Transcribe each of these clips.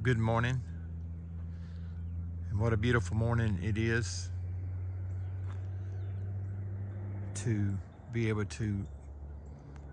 Good morning, and what a beautiful morning it is to be able to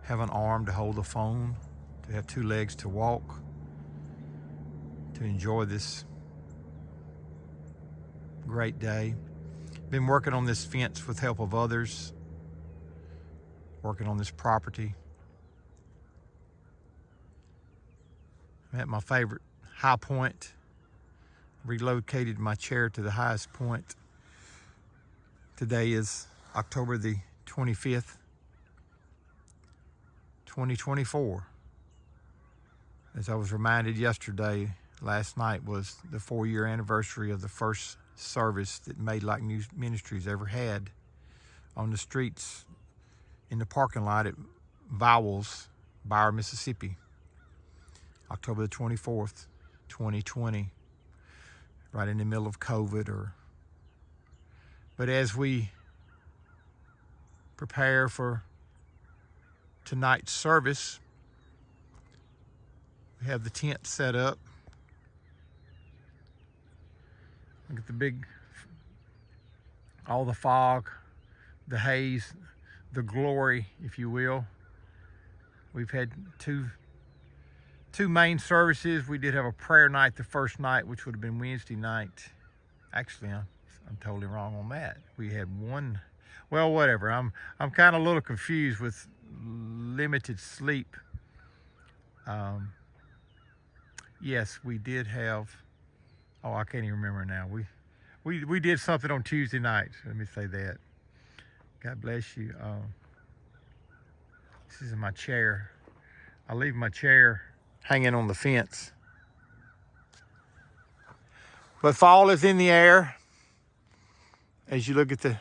have an arm to hold the phone, to have two legs to walk, to enjoy this great day. Been working on this fence with help of others, working on this property. I'm at my favorite high point. Relocated my chair to the highest point. Today is October the 25th, 2024. As I was reminded last night was the 4-year anniversary of the first service that Made Like New Ministries ever had on the streets in the parking lot at Vowels, Byron, Mississippi. October the 24th, 2020, right in the middle of COVID. But as we prepare for tonight's service, we have the tent set up. Look at all the fog, the haze, the glory, if you will. We've had two main services. We did have a prayer night the first night, which would have been Wednesday night. Actually, I'm totally wrong on that. We had one. Well, whatever. I'm kind of a little confused with limited sleep. Yes, we did have. Oh, I can't even remember now. We did something on Tuesday night. Let me say that. God bless you. This is my chair. I leave my chair hanging on the fence. But fall is in the air. As you look at the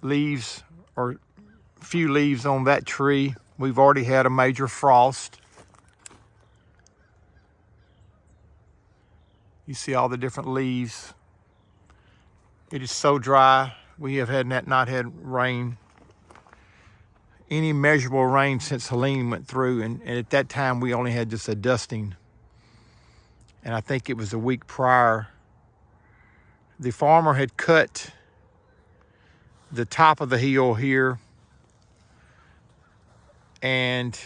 leaves, or few leaves on that tree, we've already had a major frost. You see all the different leaves. It is so dry. We have not had rain, any measurable rain since Helene went through, and at that time we only had just a dusting. And I think it was a week prior, the farmer had cut the top of the hill here, and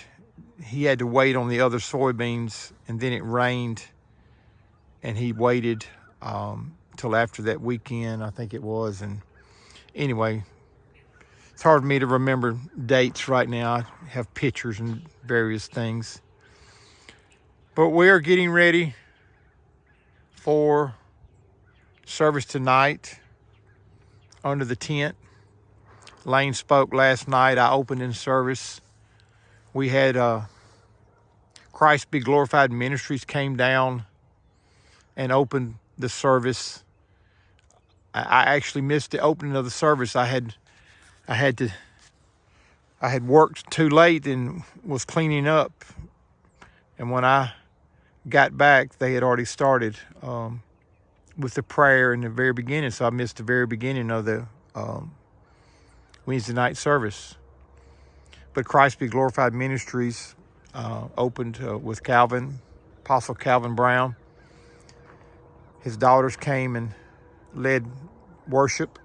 he had to wait on the other soybeans, and then it rained, and he waited till after that weekend, I think it was. And anyway, it's hard for me to remember dates right now. I have pictures and various things. But we are getting ready for service tonight under the tent. Lane spoke last night. I opened in service. We had Christ Be Glorified Ministries came down and opened the service. I actually missed the opening of the service. I had worked too late and was cleaning up. And when I got back, they had already started with the prayer in the very beginning. So I missed the very beginning of the Wednesday night service. But Christ Be Glorified Ministries opened with Apostle Calvin Brown. His daughters came and led worship.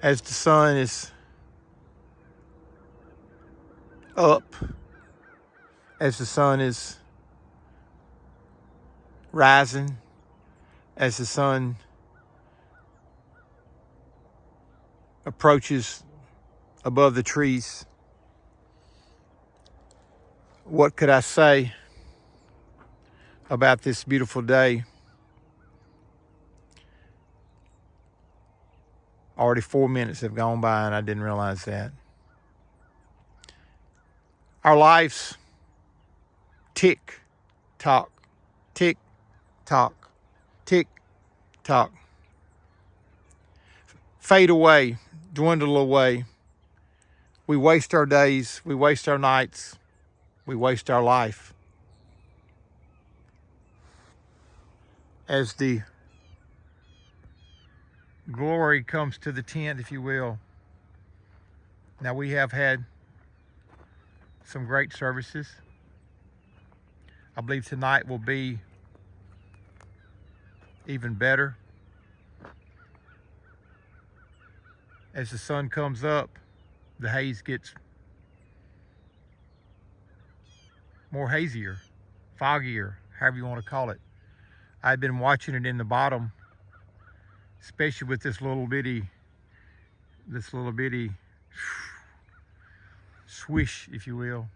As the sun is up, as the sun is rising, as the sun approaches above the trees, what could I say about this beautiful day? Already 4 minutes have gone by and I didn't realize that. Our lives tick tock, tick tock, tick tock. Fade away, dwindle away. We waste our days, we waste our nights, we waste our life. As the glory comes to the tent, if you will. Now, we have had some great services. I believe tonight will be even better. As the sun comes up, the haze gets more hazier, foggier, however you want to call it. I've been watching it in the bottom, especially with this little bitty swish, if you will.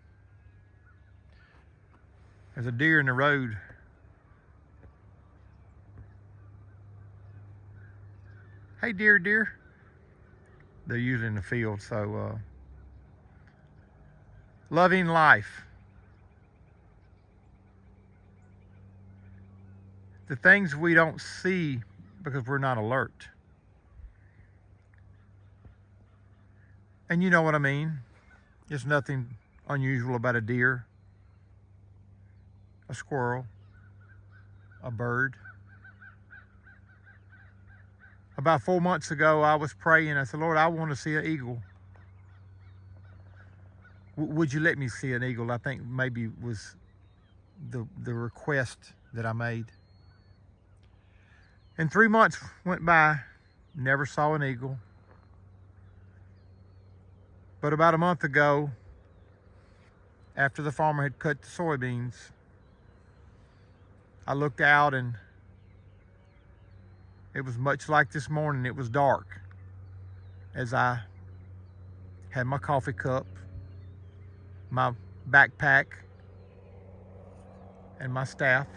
There's a deer in the road. Hey, deer, deer. They're usually in the field, so loving life. The things we don't see because we're not alert. And you know what I mean. There's nothing unusual about a deer, a squirrel, a bird. About 4 months ago, I was praying. I said, Lord, I want to see an eagle. Would you let me see an eagle? I think maybe was the request that I made. And 3 months went by, never saw an eagle. But about a month ago, after the farmer had cut the soybeans, I looked out and it was much like this morning. It was dark as I had my coffee cup, my backpack, and my staff,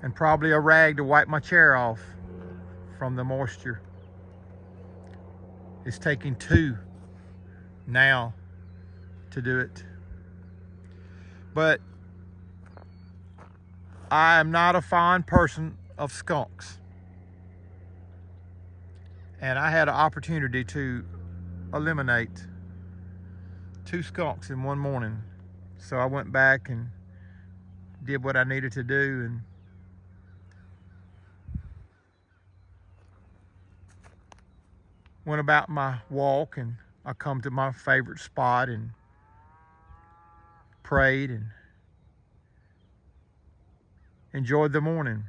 and probably a rag to wipe my chair off from the moisture. It's taking two now to do it. But I am not a fond person of skunks. And I had an opportunity to eliminate 2 skunks in one morning. So I went back and did what I needed to do and went about my walk, and I come to my favorite spot and prayed and enjoyed the morning,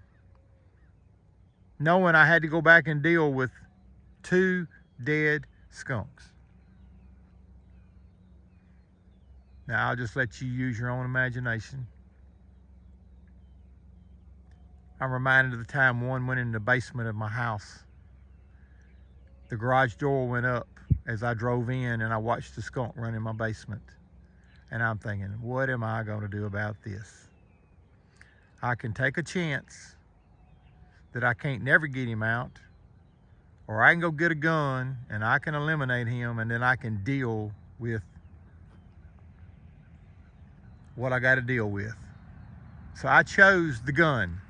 knowing I had to go back and deal with 2 dead skunks. Now, I'll just let you use your own imagination. I'm reminded of the time one went in the basement of my house. The garage door went up as I drove in, and I watched the skunk run in my basement. And I'm thinking, what am I going to do about this? I can take a chance that I can't never get him out, or I can go get a gun and I can eliminate him, and then I can deal with what I got to deal with. So I chose the gun.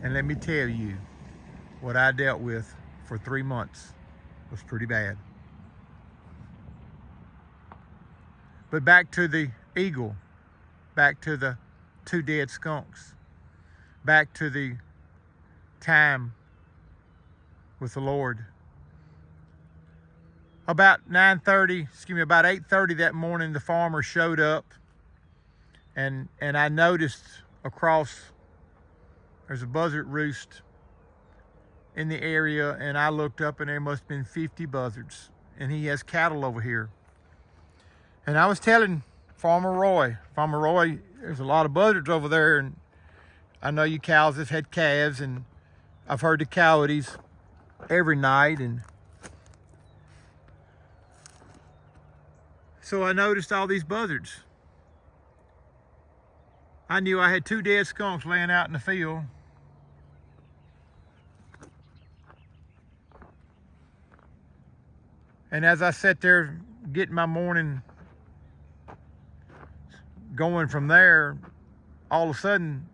And let me tell you, what I dealt with for 3 months was pretty bad. But back to the eagle, back to the 2 dead skunks, back to the time with the Lord. About 8:30 that morning, the farmer showed up, and I noticed across, there's a buzzard roost in the area, and I looked up and there must have been 50 buzzards, and he has cattle over here. And I was telling Farmer Roy, there's a lot of buzzards over there, and I know you cows have had calves, and I've heard the coyotes every night, and so I noticed all these buzzards. I knew I had 2 dead skunks laying out in the field. And as I sat there getting my morning going from there, all of a sudden,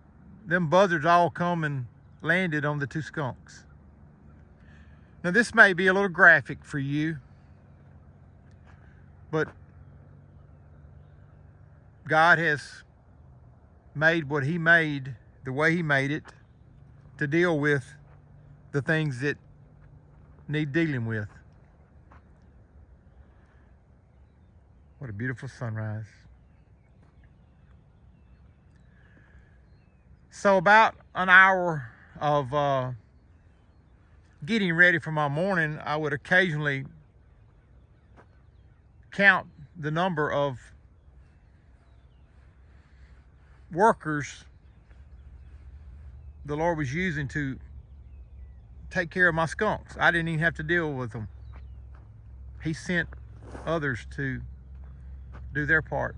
them buzzards all come and landed on the 2 skunks. Now, this may be a little graphic for you, but God has made what He made the way He made it to deal with the things that need dealing with. What a beautiful sunrise. So about an hour of getting ready for my morning, I would occasionally count the number of workers the Lord was using to take care of my skunks. I didn't even have to deal with them. He sent others to do their part.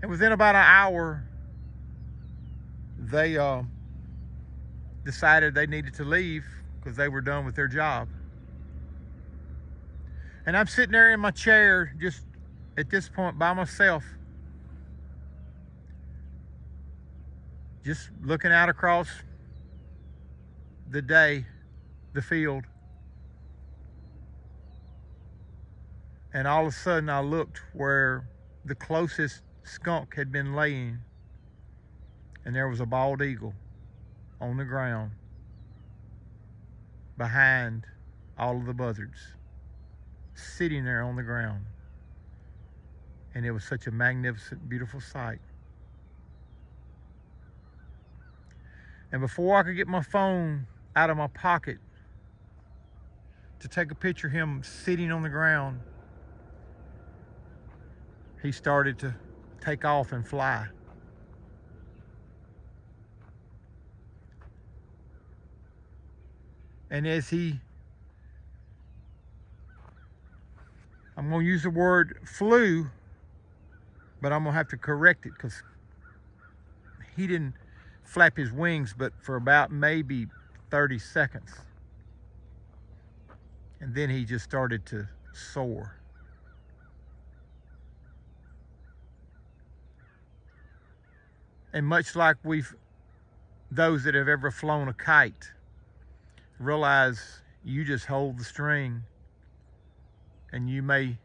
And within about an hour, they decided they needed to leave because they were done with their job. And I'm sitting there in my chair, just at this point by myself, just looking out across the day, the field. And all of a sudden I looked where the closest skunk had been laying, and there was a bald eagle on the ground behind all of the buzzards, sitting there on the ground. And it was such a magnificent, beautiful sight. And before I could get my phone out of my pocket to take a picture of him sitting on the ground, he started to take off and fly. And as I'm going to use the word flew, but I'm going to have to correct it because he didn't flap his wings but for about maybe 30 seconds. And then he just started to soar. And much like those that have ever flown a kite, realize you just hold the string and you may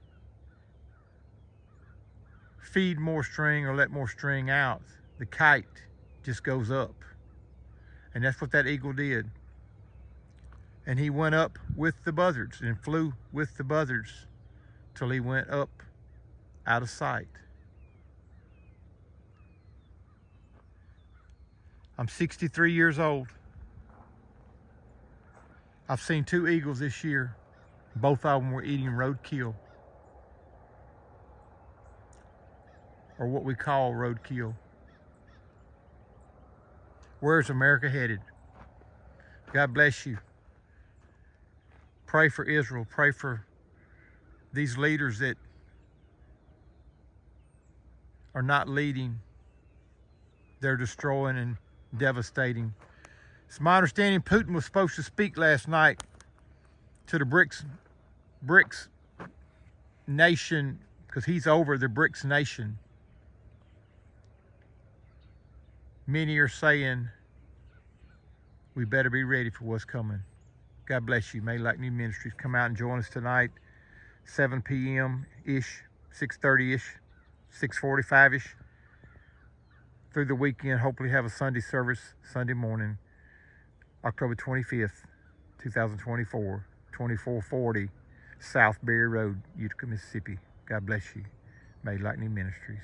feed more string or let more string out. The kite just goes up. And that's what that eagle did. And he went up with the buzzards and flew with the buzzards till he went up out of sight. I'm 63 years old. I've seen 2 eagles this year. Both of them were eating roadkill, or what we call roadkill. Where's America headed? God bless you. Pray for Israel. Pray for these leaders that are not leading. They're destroying and devastating. It's my understanding Putin was supposed to speak last night to the BRICS nation, because he's over the BRICS nation. Many are saying we better be ready for what's coming. God bless you. May Like New Ministries. Come out and join us tonight, 7 p.m.-ish, 6:30-ish, 6:45-ish. Through the weekend, hopefully have a Sunday service Sunday morning, October 25th, 2024, 2440 South Berry Road, Utica, Mississippi. God bless you. May Like New Ministries.